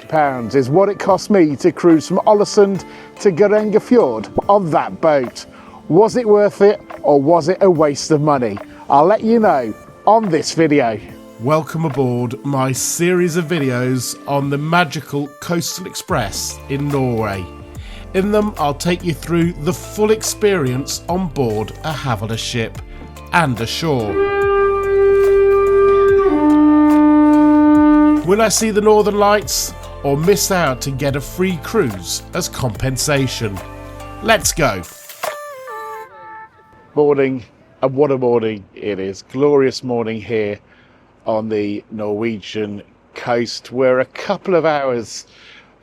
£30 is what it cost me to cruise from Ålesund to Geirangerfjord on that boat. Was it worth it, or was it a waste of money? I'll let you know on this video. Welcome aboard my series of videos on the magical Coastal Express in Norway. In them, I'll take you through the full experience on board a Havila ship and ashore. Will I see the Northern Lights or miss out and get a free cruise as compensation? Let's go. Morning, and what a morning it is. Glorious morning here on the Norwegian coast. We're a couple of hours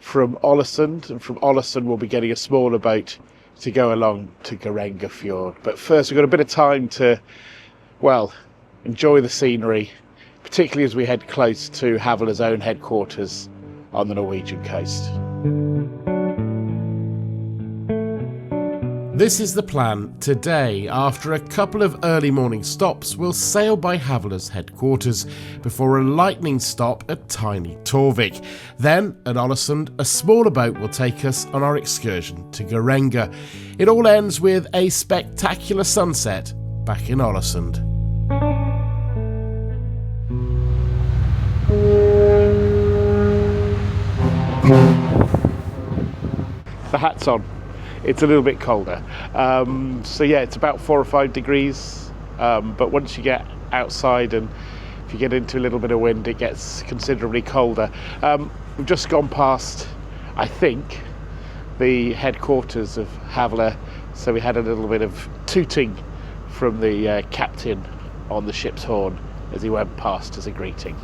from Ålesund, and from Ålesund we'll be getting a smaller boat to go along to Geirangerfjord. But first we've got a bit of time to, well, enjoy the scenery, particularly as we head close to Havila's own headquarters on the Norwegian coast. This is the plan today. After a couple of early morning stops, we'll sail by Havila's headquarters before a lightning stop at tiny Torvik. Then, at Ålesund, a smaller boat will take us on our excursion to Geiranger. It all ends with a spectacular sunset back in Ålesund. The hat's on. It's a little bit colder. So yeah, it's about 4 or 5 degrees. But once you get outside and if you get into a little bit of wind, it gets considerably colder. We've just gone past, I think, the headquarters of Havila. So we had a little bit of tooting from the captain on the ship's horn as he went past as a greeting.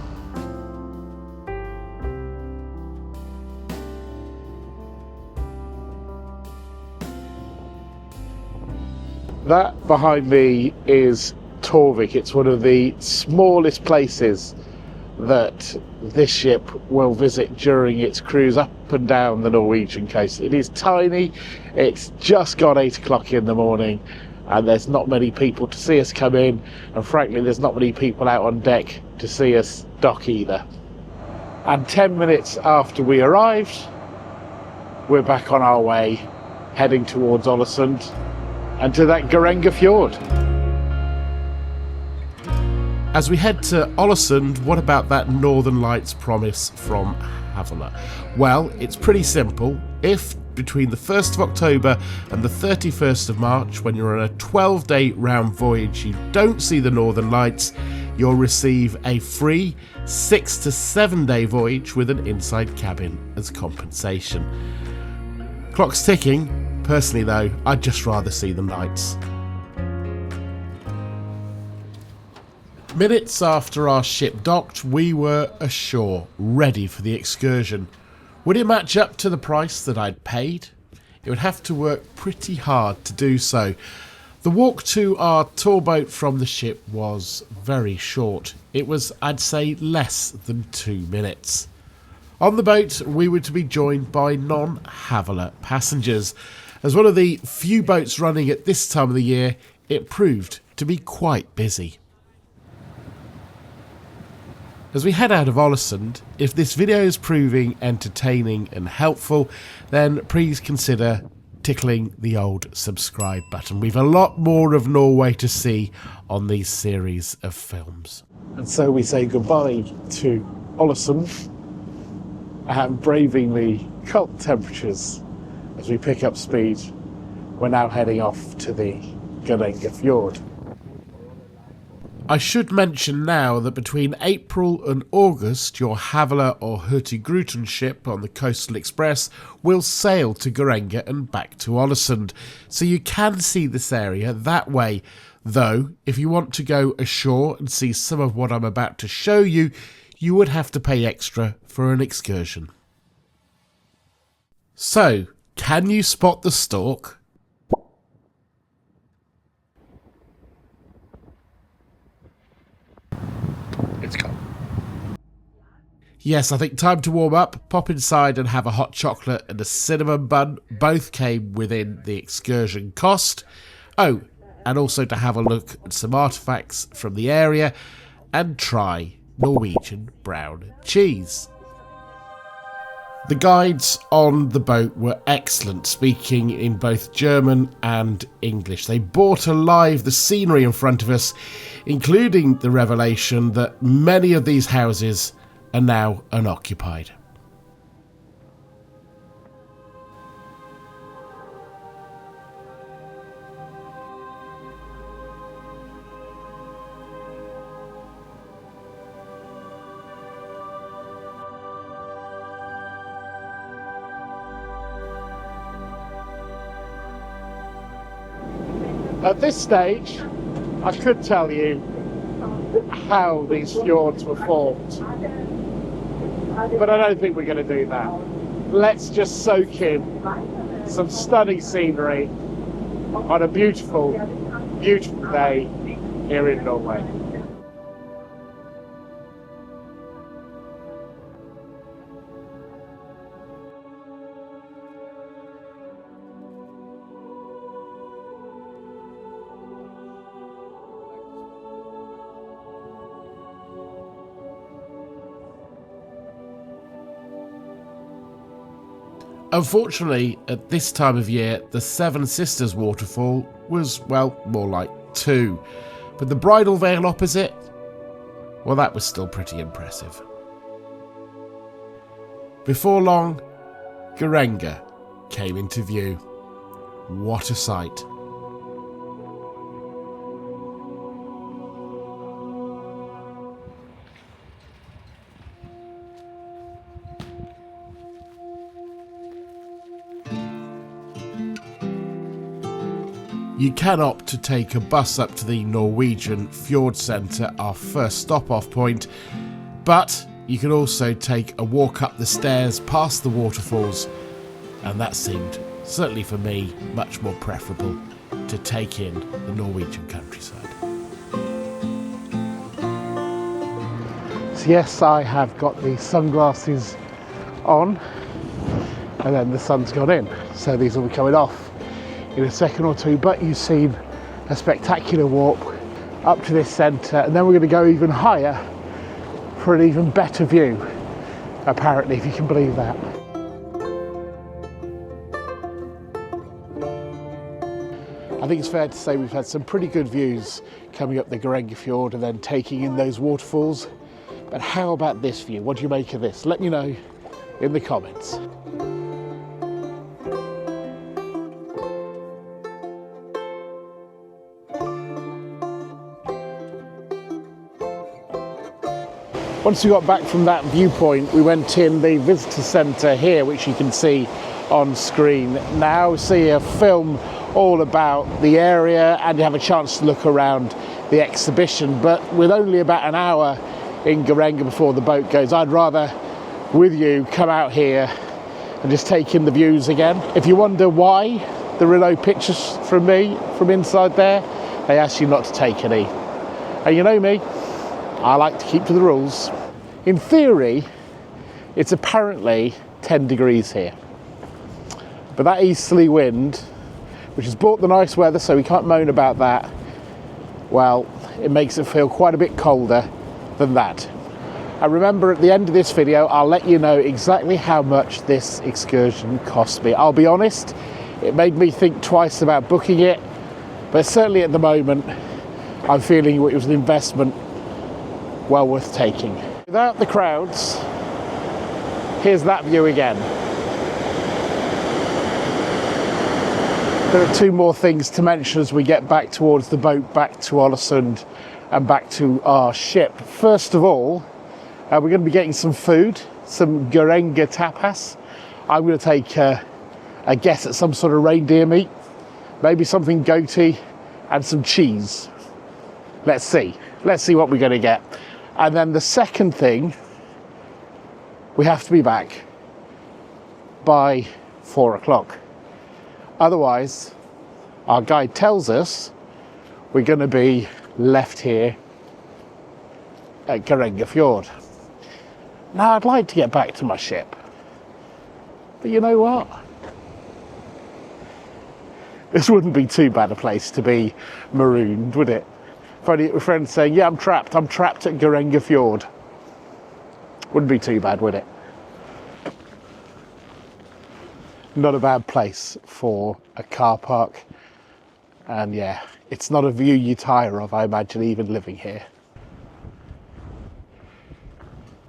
That behind me is Torvik. It's one of the smallest places that this ship will visit during its cruise up and down the Norwegian coast. It is tiny, it's just gone 8 o'clock in the morning, and there's not many people to see us come in, and frankly there's not many people out on deck to see us dock either. And 10 minutes after we arrived, we're back on our way, heading towards Ålesund and to that Geirangerfjord. As we head to Ålesund, what about that Northern Lights promise from Havila? Well, it's pretty simple. If between the 1st of October and the 31st of March, when you're on a 12-day round voyage, you don't see the Northern Lights, you'll receive a free 6 to 7 day voyage with an inside cabin as compensation. Clock's ticking. Personally though, I'd just rather see the lights. Minutes after our ship docked, we were ashore, ready for the excursion. Would it match up to the price that I'd paid? It would have to work pretty hard to do so. The walk to our tour boat from the ship was very short. It was, I'd say, less than 2 minutes. On the boat, we were to be joined by non-Havila passengers. As one of the few boats running at this time of the year, it proved to be quite busy. As we head out of Ålesund, if this video is proving entertaining and helpful, then please consider tickling the old subscribe button. We've a lot more of Norway to see on these series of films. And so we say goodbye to Ålesund and braving the cold temperatures as we pick up speed. We're now heading off to the Geirangerfjord. I should mention now that between April and August, your Havila or Hortin ship on the Coastal Express will sail to Geiranger and back to Ålesund, so you can see this area that way. Though, if you want to go ashore and see some of what I'm about to show you, you would have to pay extra for an excursion. So, can you spot the stork? It's gone. Yes, I think time to warm up, pop inside and have a hot chocolate and a cinnamon bun. Both came within the excursion cost. Oh, and also to have a look at some artefacts from the area and try Norwegian brown cheese. The guides on the boat were excellent, speaking in both German and English. They brought alive the scenery in front of us, including the revelation that many of these houses are now unoccupied. At this stage, I could tell you how these fjords were formed, but I don't think we're going to do that. Let's just soak in some stunning scenery on a beautiful, beautiful day here in Norway. Unfortunately, at this time of year, the Seven Sisters waterfall was, well, more like 2. But the bridal veil opposite, well, that was still pretty impressive. Before long, Geiranger came into view. What a sight. You can opt to take a bus up to the Norwegian Fjord Centre, our first stop-off point, but you can also take a walk up the stairs past the waterfalls, and that seemed, certainly for me, much more preferable to take in the Norwegian countryside. So yes, I have got the sunglasses on, and then the sun's gone in, so these will be coming off in a second or two, but you've seen a spectacular walk up to this centre, and then we're going to go even higher for an even better view, apparently, if you can believe that. I think it's fair to say we've had some pretty good views coming up the Geirangerfjord and then taking in those waterfalls, but how about this view? What do you make of this? Let me know in the comments. Once we got back from that viewpoint, we went in the visitor centre here, which you can see on screen now. See a film all about the area, and you have a chance to look around the exhibition. But with only about an hour in Geiranger before the boat goes, I'd rather, with you, come out here and just take in the views again. If you wonder why there are no pictures from me from inside there, they ask you not to take any. And you know me, I like to keep to the rules. In theory, it's apparently 10 degrees here. But that easterly wind, which has brought the nice weather, so we can't moan about that, well, it makes it feel quite a bit colder than that. And remember, at the end of this video, I'll let you know exactly how much this excursion cost me. I'll be honest, it made me think twice about booking it, but certainly at the moment, I'm feeling it was an investment well worth taking. Without the crowds, here's that view again. There are 2 more things to mention as we get back towards the boat, back to Ålesund and back to our ship. First of all, we're going to be getting some food, some Geiranger tapas. I'm going to take a guess at some sort of reindeer meat, maybe something goaty and some cheese. Let's see what we're going to get. And then the second thing, we have to be back by 4 o'clock. Otherwise, our guide tells us we're going to be left here at Geirangerfjord. Now, I'd like to get back to my ship, but you know what? This wouldn't be too bad a place to be marooned, would it? Funny, a friend saying, yeah, I'm trapped at Geirangerfjord. Wouldn't be too bad, would it? Not a bad place for a car park. And yeah, it's not a view you tire of, I imagine, even living here.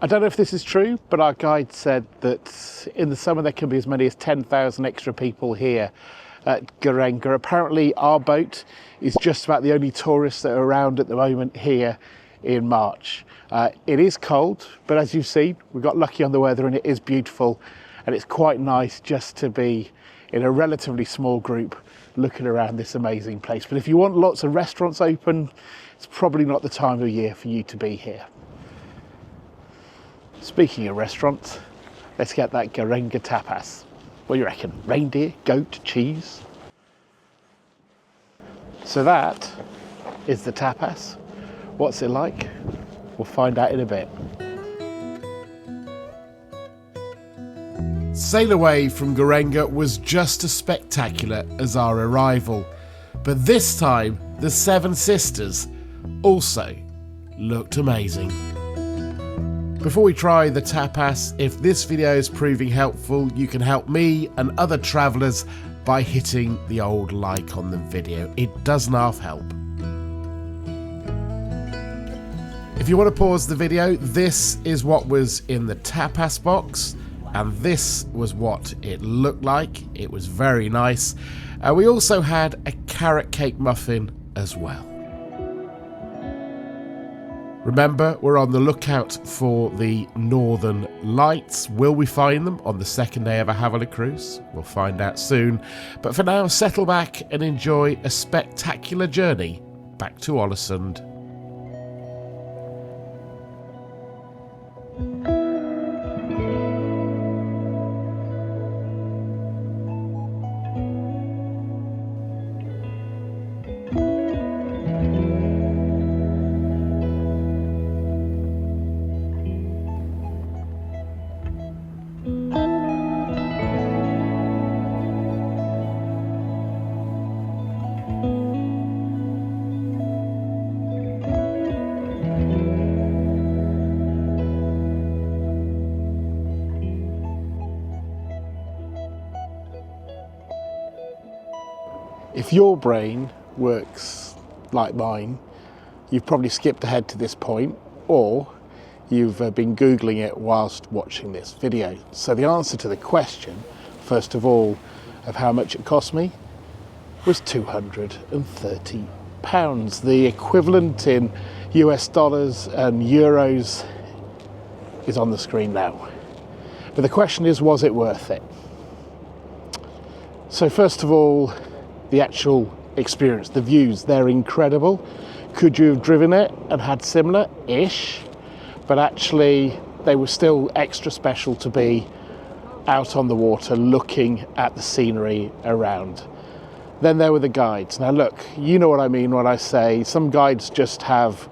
I don't know if this is true, but our guide said that in the summer there can be as many as 10,000 extra people here at Geiranger. Apparently our boat is just about the only tourists that are around at the moment here in March. It is cold, but as you've seen, we got lucky on the weather and it is beautiful, and it's quite nice just to be in a relatively small group looking around this amazing place. But if you want lots of restaurants open, it's probably not the time of year for you to be here. Speaking of restaurants, let's get that Geiranger tapas. What do you reckon? Reindeer, goat, cheese? So that is the tapas. What's it like? We'll find out in a bit. Sail away from Geiranger was just as spectacular as our arrival, but this time the Seven Sisters also looked amazing. Before we try the tapas, if this video is proving helpful, you can help me and other travellers by hitting the old like on the video. It does half help. If you want to pause the video, this is what was in the tapas box, and this was what it looked like. It was very nice. We also had a carrot cake muffin as well. Remember, we're on the lookout for the Northern Lights. Will we find them on the second day of a Havila cruise? We'll find out soon. But for now, settle back and enjoy a spectacular journey back to Ålesund. If your brain works like mine, you've probably skipped ahead to this point, or you've been Googling it whilst watching this video. So the answer to the question, first of all, of how much it cost me, was £230. The equivalent in US dollars and euros is on the screen now. But the question is, was it worth it? So first of all, the actual experience, the views, they're incredible. Could you have driven it and had similar-ish? But actually, they were still extra special to be out on the water looking at the scenery around. Then there were the guides. Now look, you know what I mean when I say some guides just have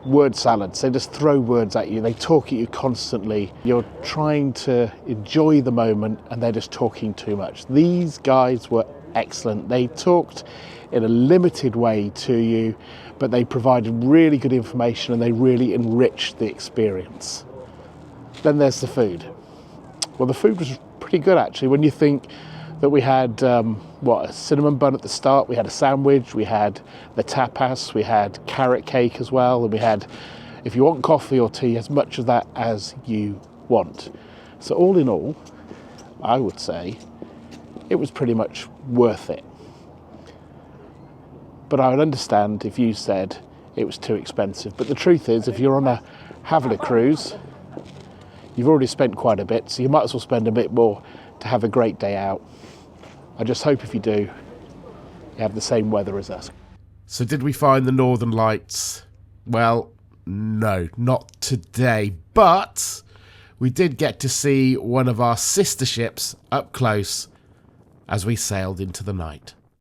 word salads. They just throw words at you. They talk at you constantly. You're trying to enjoy the moment and they're just talking too much. These guides were excellent. They talked in a limited way to you, but they provided really good information and they really enriched the experience. Then there's the food. Well, the food was pretty good actually. When you think that we had a cinnamon bun at the start, we had a sandwich, we had the tapas, we had carrot cake as well, and we had, if you want coffee or tea, as much of that as you want. So all in all, I would say it was pretty much worth it. But I would understand if you said it was too expensive. But the truth is, if you're on a Havila cruise, you've already spent quite a bit, so you might as well spend a bit more to have a great day out. I just hope if you do, you have the same weather as us. So did we find the Northern Lights? Well, no, not today. But we did get to see one of our sister ships up close as we sailed into the night.